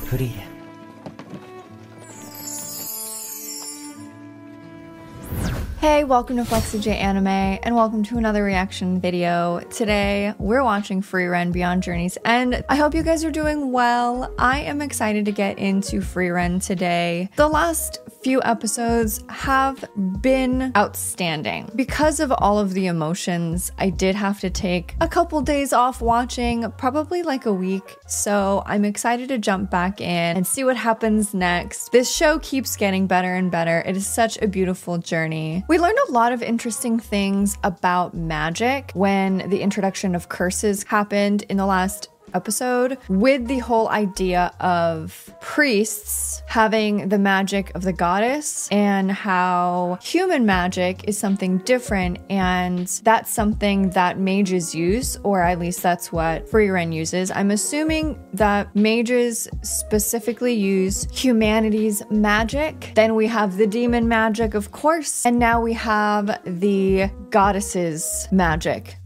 Frieren. Hey, welcome to FlexiJ Anime, and welcome to another reaction video. Today, we're watching Frieren Beyond Journey's End. I hope you guys are doing well. I am excited to get into Frieren today. The last few episodes have been outstanding. Because of all of the emotions, I did have to take a couple days off watching, probably like a week. So I'm excited to jump back in and see what happens next. This show keeps getting better and better. It is such a beautiful journey. We learned a lot of interesting things about magic when the introduction of curses happened in the last episode, with the whole idea of priests having the magic of the goddess and how human magic is something different, and that's something that mages use, or at least that's what Frieren uses. I'm assuming that mages specifically use humanity's magic. Then we have the demon magic, of course, and now we have the goddess's magic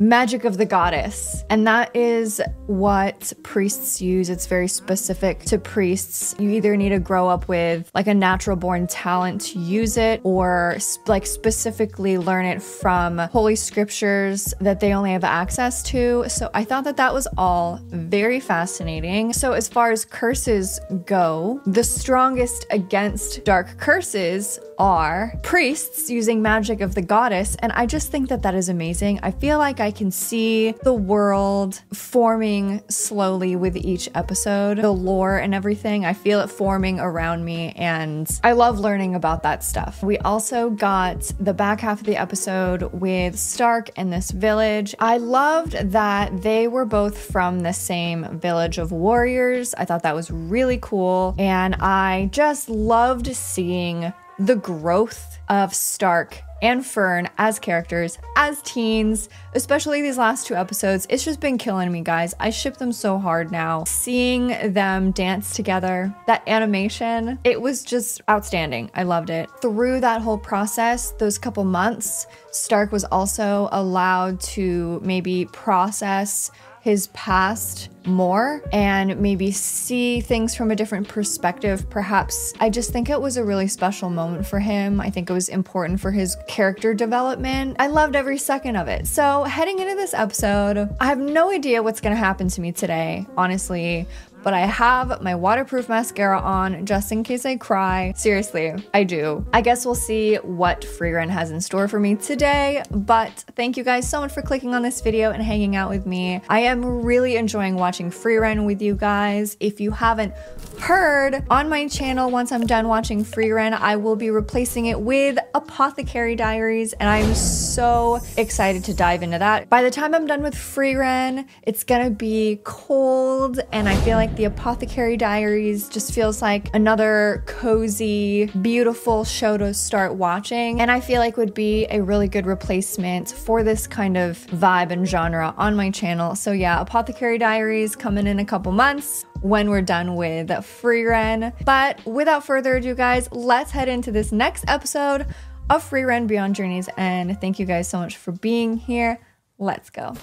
of the goddess, and that is what priests use. It's very specific to priests. You either need to grow up with like a natural born talent to use it, or like specifically learn it from holy scriptures that they only have access to. So I thought that that was all very fascinating. So as far as curses go, the strongest against dark curses are priests using magic of the goddess, and I just think that that is amazing. I feel like I can see the world forming slowly with each episode, the lore and everything. I feel it forming around me, and I love learning about that stuff. We also got the back half of the episode with Stark and this village. I loved that they were both from the same village of warriors. I thought that was really cool, and I just loved seeing the growth of Stark and Fern as characters, as teens, especially these last two episodes. It's just been killing me, guys. I ship them so hard now. Seeing them dance together, that animation, it was just outstanding. I loved it. Through that whole process, those couple months, Stark was also allowed to maybe process his past more and maybe see things from a different perspective, perhaps. I just think it was a really special moment for him. I think it was important for his character development. I loved every second of it. So heading into this episode, I have no idea what's gonna happen to me today, honestly, but I have my waterproof mascara on just in case I cry. Seriously, I do. I guess we'll see what Frieren has in store for me today, but thank you guys so much for clicking on this video and hanging out with me. I am really enjoying watching Frieren with you guys. If you haven't heard, on my channel, once I'm done watching Frieren, I will be replacing it with Apothecary Diaries, and I'm so excited to dive into that. By the time I'm done with Frieren, it's gonna be cold, and I feel like the Apothecary Diaries just feels like another cozy, beautiful show to start watching, and I feel like would be a really good replacement for this kind of vibe and genre on my channel. So yeah, Apothecary Diaries coming in a couple months when we're done with Frieren. But without further ado, guys, let's head into this next episode of Frieren Beyond Journey's End. Thank you guys so much for being here. Let's go.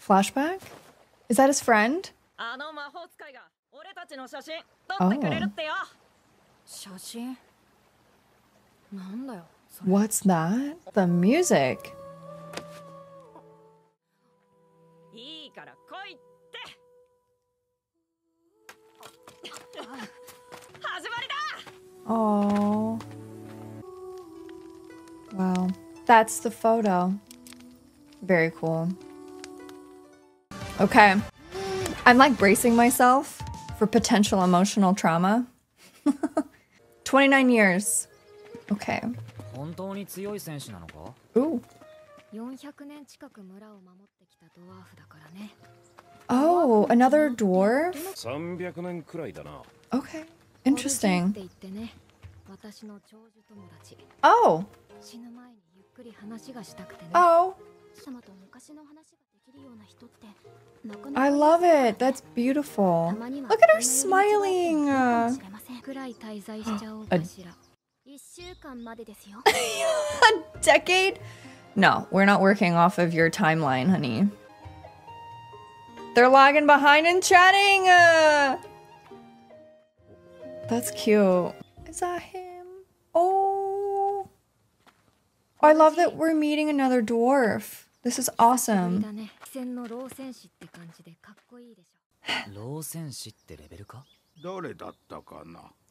Flashback? Is that his friend? Oh. What's that? The music. Oh. Wow. That's the photo. Very cool. Okay. I'm like bracing myself for potential emotional trauma. 29 years. Okay. Ooh. Oh, another dwarf? Okay. Interesting. Oh. Oh. I love it. That's beautiful. Look at her smiling. A decade? No, we're not working off of your timeline, honey. They're lagging behind and chatting! That's cute. Is that him? Oh! I love that we're meeting another dwarf. This is awesome.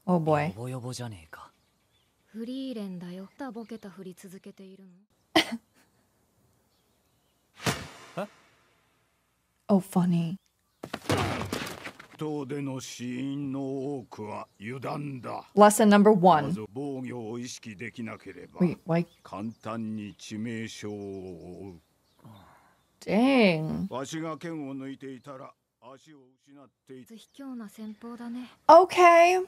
Oh boy. Oh, funny. Lesson number 1. Wait, why? Dang. Okay.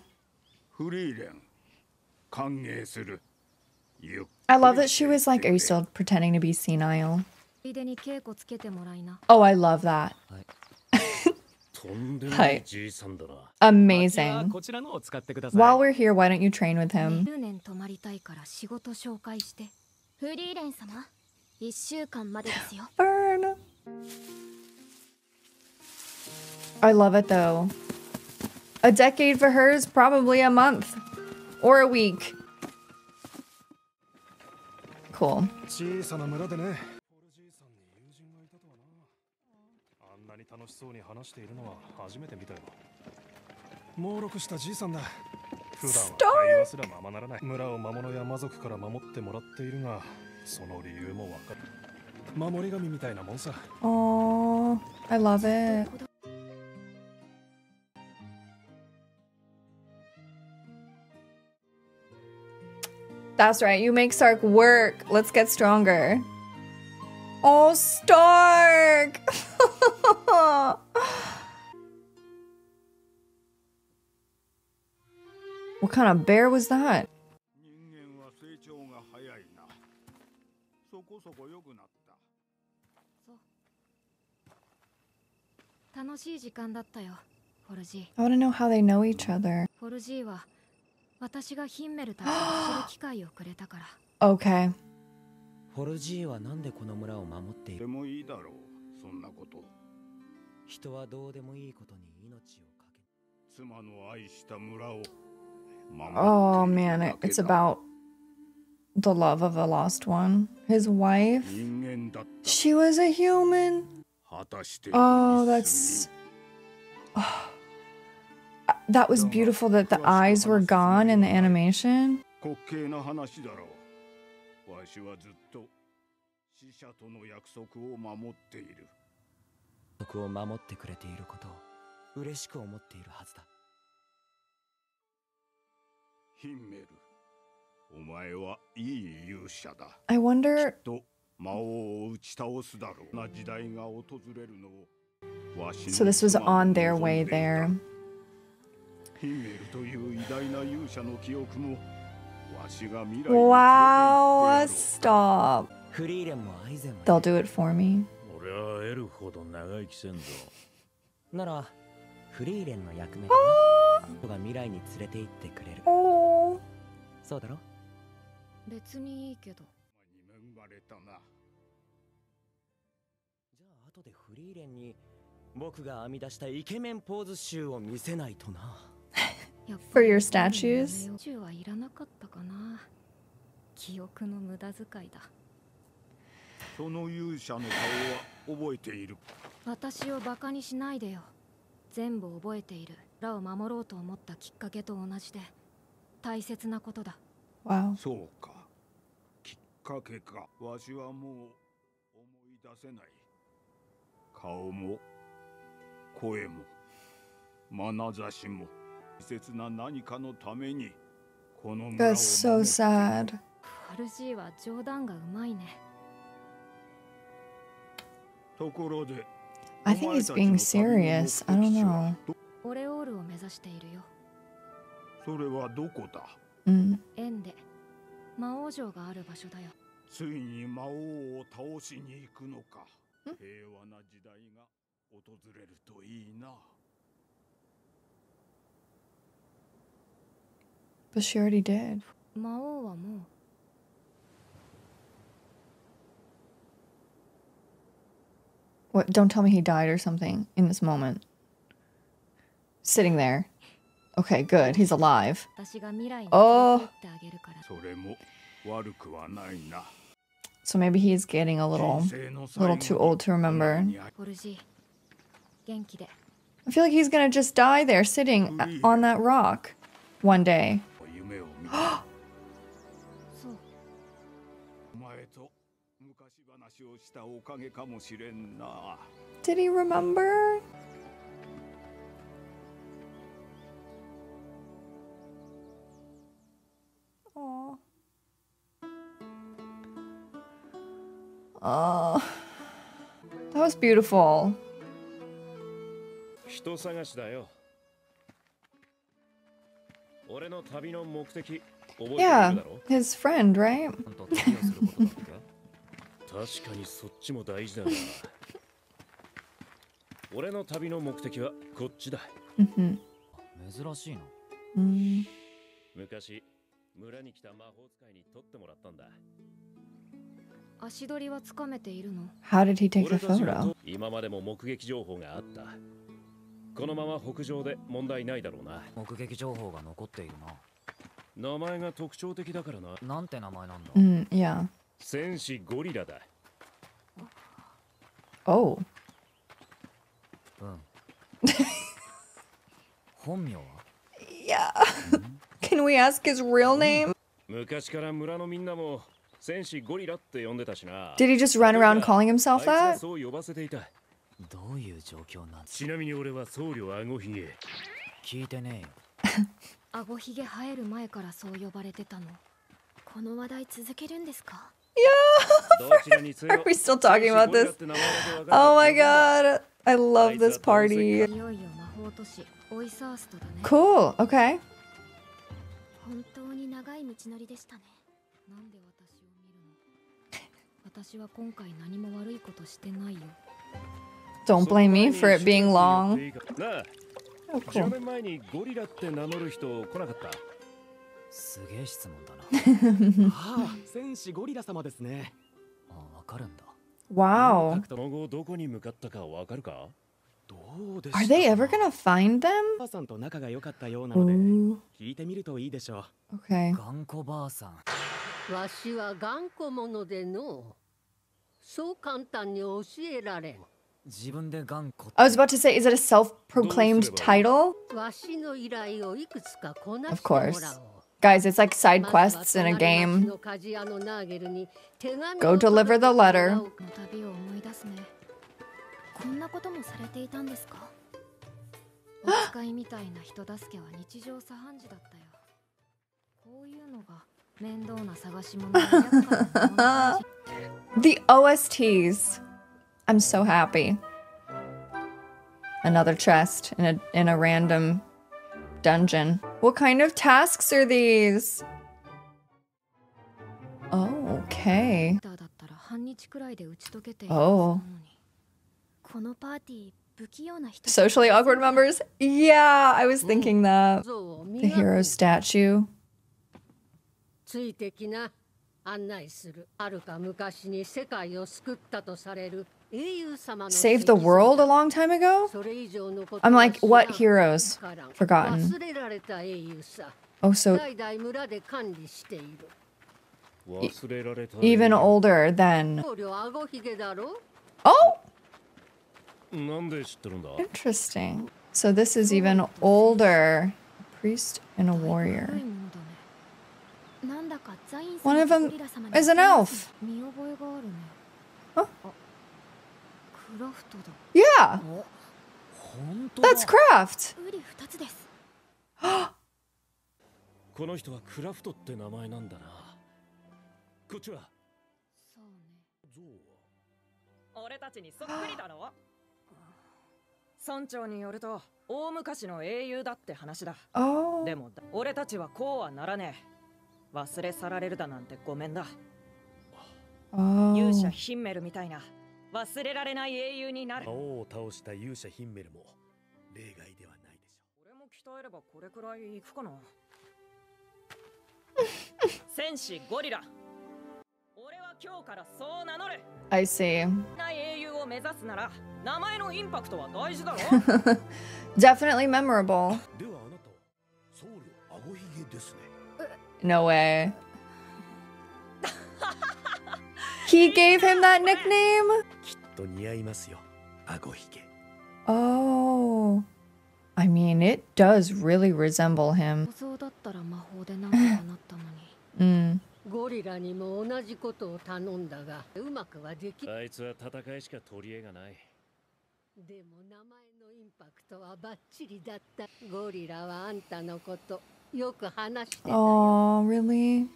I love that she was like, are you still pretending to be senile? Oh, I love that. Hi. Amazing. While we're here, why don't you train with him? Burn. I love it though. A decade for her is probably a month. Or a week. Cool. Oh, I love it. That's right, you make Stark work. Let's get stronger. Oh, Stark! What kind of bear was that? I want to know how they know each other. Okay. Oh man, it's about the love of a lost one. His wife. She was a human. Oh, that's... Oh. That was beautiful that the eyes were gone in the animation. I wonder... So this was on their way there. Wow, stop. They'll do it for me. Oh. For your statues? Wow. That's so sad. I think he's being serious. I don't know. But she already did. What? Don't tell me he died or something in this moment. Sitting there. Okay, good. He's alive. Oh. So maybe he's getting a little too old to remember. I feel like he's gonna just die there sitting on that rock one day. Did he remember? Aww. Oh, that was beautiful. Yeah, his friend, right? How did he take the photo? このまま北上で問題ないだろうな。目撃情報が残っているな。名前が特徴的だからな。なんて名前なんだ。Yeah. 戦士ゴリラだ。Oh. 本名は Yeah. Can we ask his real name? 昔から村のみんなも戦士ゴリラって呼んでたしな。Did he just run around calling himself that? そう呼ばせていた。どういう状況なんですか。ちなみに俺は僧侶あごひげ。聞いてねえよ。あごひげ生える前からそう呼ばれてたの。この話題続けるんですか。Yeah. Are we still talking about this? Oh my god. I love this party. Cool. Okay. 本当に長い道のりでしたね。なんで私を見るの。私は今回何も悪いことしてないよ。Don't blame me for it being long. Oh, cool. Wow. Are they ever gonna find them? Ooh. Okay. I was about to say, is it a self-proclaimed title? Of course. Guys, it's like side quests in a game. Go deliver the letter. The OSTs. I'm so happy. Another chest in a random dungeon. What kind of tasks are these? Oh, okay. Oh. Socially awkward members? Yeah, I was thinking that. The hero statue. Saved the world a long time ago? I'm like, what heroes? Forgotten. Oh, so... even older than... Oh! Interesting. So this is even older. A priest and a warrior. One of them is an elf. Huh? Yeah. That's craft. この人はクラフトって名前なんだな。こっちは。ゾウは。俺たちにそっくりだろ。村長によると大昔の英雄だって話だ。でも俺たちはこうはならねえ。忘れ去られるだなんてごめんだ。勇者ヒンメルみたいな忘れられない英雄になる。王を倒した勇者ヒンメルも例外ではないでしょ。俺も鍛えればこれくらいいくかな。戦士ゴリラ。俺は今日からそう名乗る。I see. Definitely memorable. No way. He gave him that nickname? Oh. I mean, it does really resemble him. Mm. Oh, really?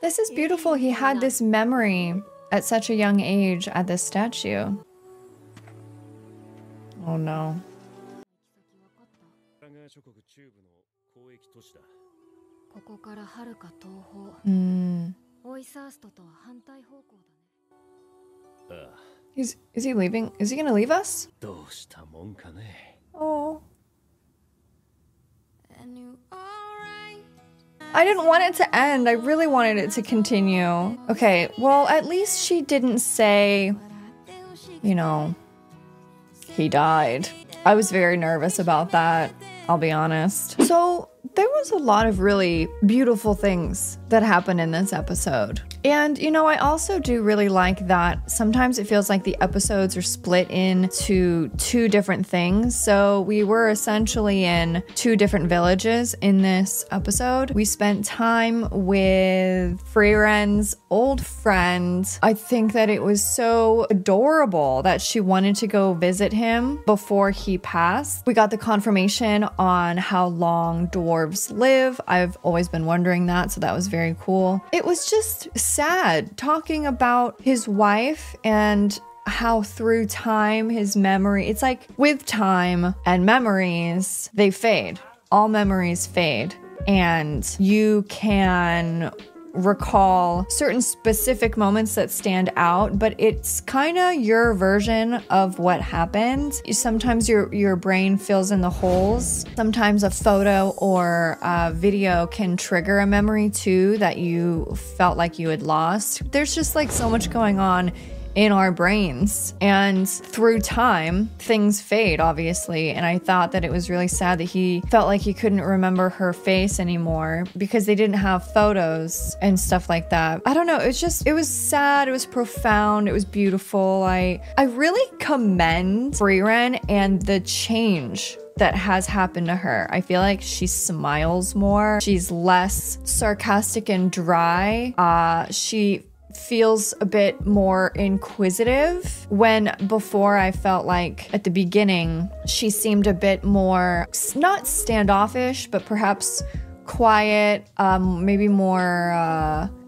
This is beautiful. He had this memory at such a young age at this statue. Oh no. Mm. Is he leaving? Is he gonna leave us? Oh. I didn't want it to end. I really wanted it to continue. Okay, well, at least she didn't say, you know, he died. I was very nervous about that, I'll be honest. So there was a lot of really beautiful things that happened in this episode. And, you know, I also do really like that sometimes it feels like the episodes are split into two different things. So we were essentially in two different villages in this episode. We spent time with Frieren's old friend. I think that it was so adorable that she wanted to go visit him before he passed. We got the confirmation on how long dwarves live. I've always been wondering that, so that was very cool. It was just sad talking about his wife and how through time his memory, it's like with time and memories, they fade. All memories fade, and you can recall certain specific moments that stand out, but it's kind of your version of what happened. Sometimes your brain fills in the holes. Sometimes a photo or a video can trigger a memory too that you felt like you had lost. There's just like so much going on in our brains, and through time things fade, obviously. And I thought that it was really sad that he felt like he couldn't remember her face anymore because they didn't have photos and stuff like that. I don't know, it was sad, it was profound, it was beautiful. I really commend Frieren and the change that has happened to her. I feel like she smiles more, she's less sarcastic and dry. She feels a bit more inquisitive, when before I felt like at the beginning she seemed a bit more, not standoffish, but perhaps quiet, maybe more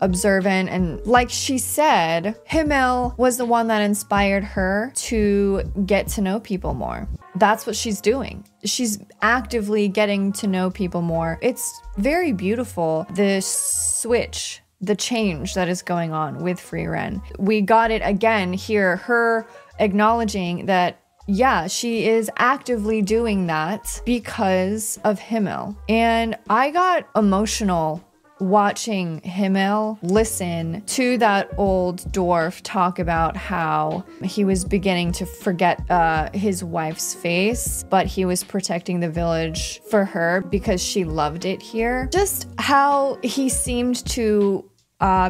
observant. And like she said, Himmel was the one that inspired her to get to know people more. That's what she's doing. She's actively getting to know people more. It's very beautiful, the switch, the change that is going on with Frieren. We got it again here, her acknowledging that, yeah, she is actively doing that because of Himmel. And I got emotional watching Himmel listen to that old dwarf talk about how he was beginning to forget his wife's face, but he was protecting the village for her because she loved it here. Just how he seemed to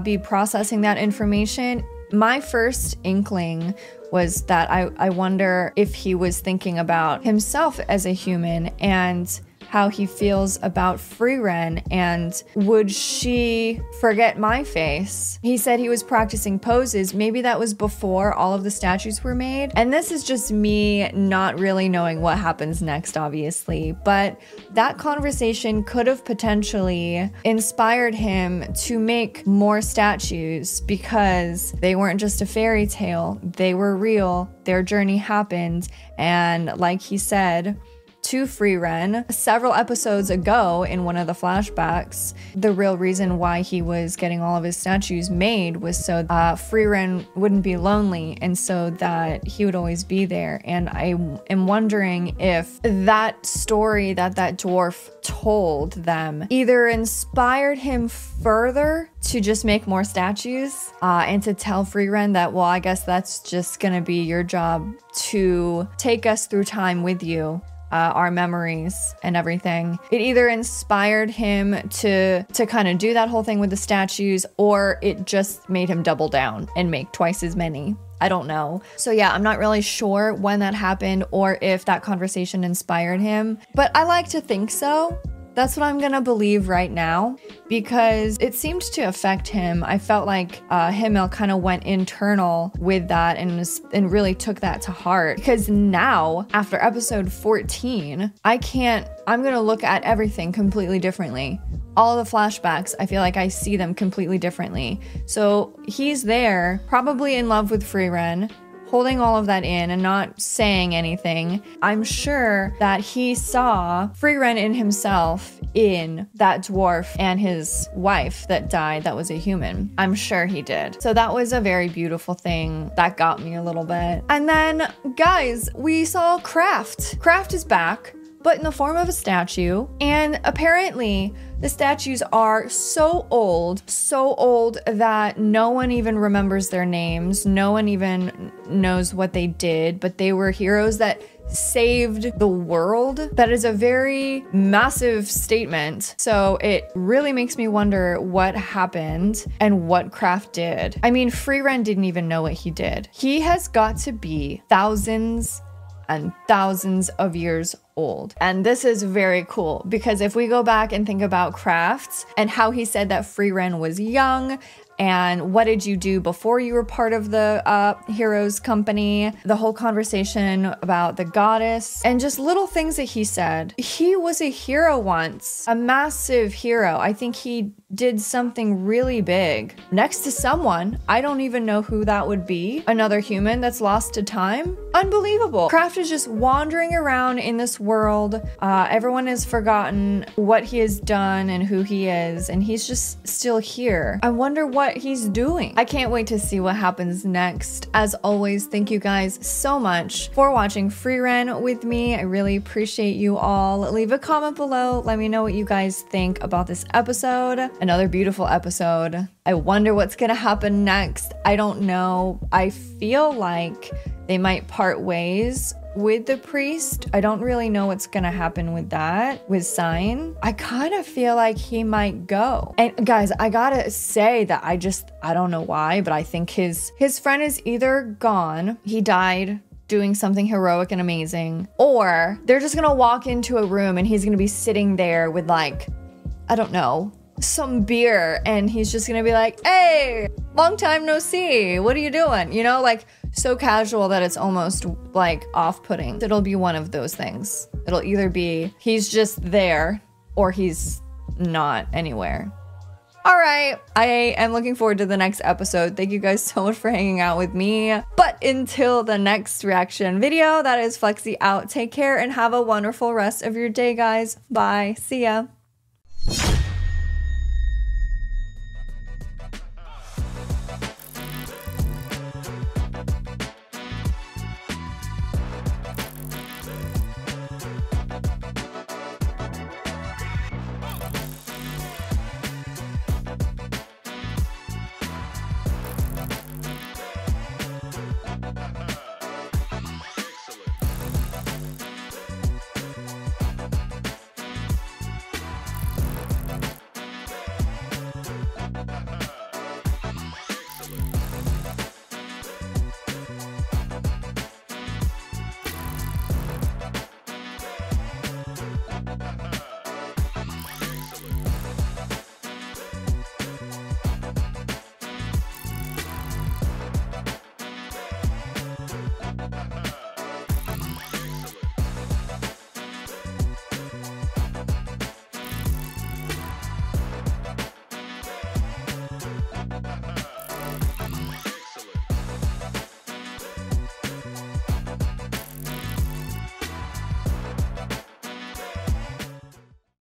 be processing that information. My first inkling was that I wonder if he was thinking about himself as a human and how he feels about Frieren, and would she forget my face? He said he was practicing poses. Maybe that was before all of the statues were made. And this is just me not really knowing what happens next, obviously. But that conversation could have potentially inspired him to make more statues, because they weren't just a fairy tale. They were real. Their journey happened. And like he said, to Frieren several episodes ago in one of the flashbacks. The real reason why he was getting all of his statues made was so Frieren wouldn't be lonely and so that he would always be there. And I am wondering if that story that dwarf told them either inspired him further to just make more statues and to tell Frieren that, well, I guess that's just gonna be your job to take us through time with you, our memories and everything. It either inspired him to kind of do that whole thing with the statues, or it just made him double down and make twice as many. I don't know. So yeah, I'm not really sure when that happened or if that conversation inspired him, but I like to think so. That's what I'm gonna believe right now because it seemed to affect him. I felt like Himmel kind of went internal with that and really took that to heart, because now after episode 14, I'm gonna look at everything completely differently. All the flashbacks, I feel like I see them completely differently. So he's there, probably in love with Frieren, holding all of that in and not saying anything. I'm sure that he saw Frieren in himself in that dwarf and his wife that died that was a human. I'm sure he did. So that was a very beautiful thing that got me a little bit. And then, guys, we saw Kraft. Kraft is back, but in the form of a statue. And apparently the statues are so old that no one even remembers their names. No one even knows what they did, but they were heroes that saved the world. That is a very massive statement. So it really makes me wonder what happened and what Kraft did. I mean, Frieren didn't even know what he did. He has got to be thousands and thousands of years old. And this is very cool because if we go back and think about Kraft and how he said that Frieren was young and what did you do before you were part of the heroes company, the whole conversation about the goddess and just little things that he said. He was a hero once, a massive hero. I think he did something really big next to someone. I don't even know who that would be. Another human that's lost to time. Unbelievable. Kraft is just wandering around in this world. Everyone has forgotten what he has done and who he is, and he's just still here. I wonder what he's doing. I can't wait to see what happens next. As always, thank you guys so much for watching Frieren with me. I really appreciate you all. Leave a comment below. Let me know what you guys think about this episode. Another beautiful episode. I wonder what's gonna happen next. I don't know. I feel like they might part ways with the priest. I don't really know what's gonna happen with that, with Sign. I kind of feel like he might go. And guys, I gotta say that I don't know why, but I think his friend is either gone, he died doing something heroic and amazing, or they're just gonna walk into a room and he's gonna be sitting there with like, I don't know, some beer, and he's just gonna be like, hey, long time no see, what are you doing? You know, like so casual that it's almost like off-putting. It'll be one of those things. It'll either be he's just there or he's not anywhere. All right, I am looking forward to the next episode. Thank you guys so much for hanging out with me. But until the next reaction video, that is Flexi out. Take care and have a wonderful rest of your day, guys. Bye. See ya.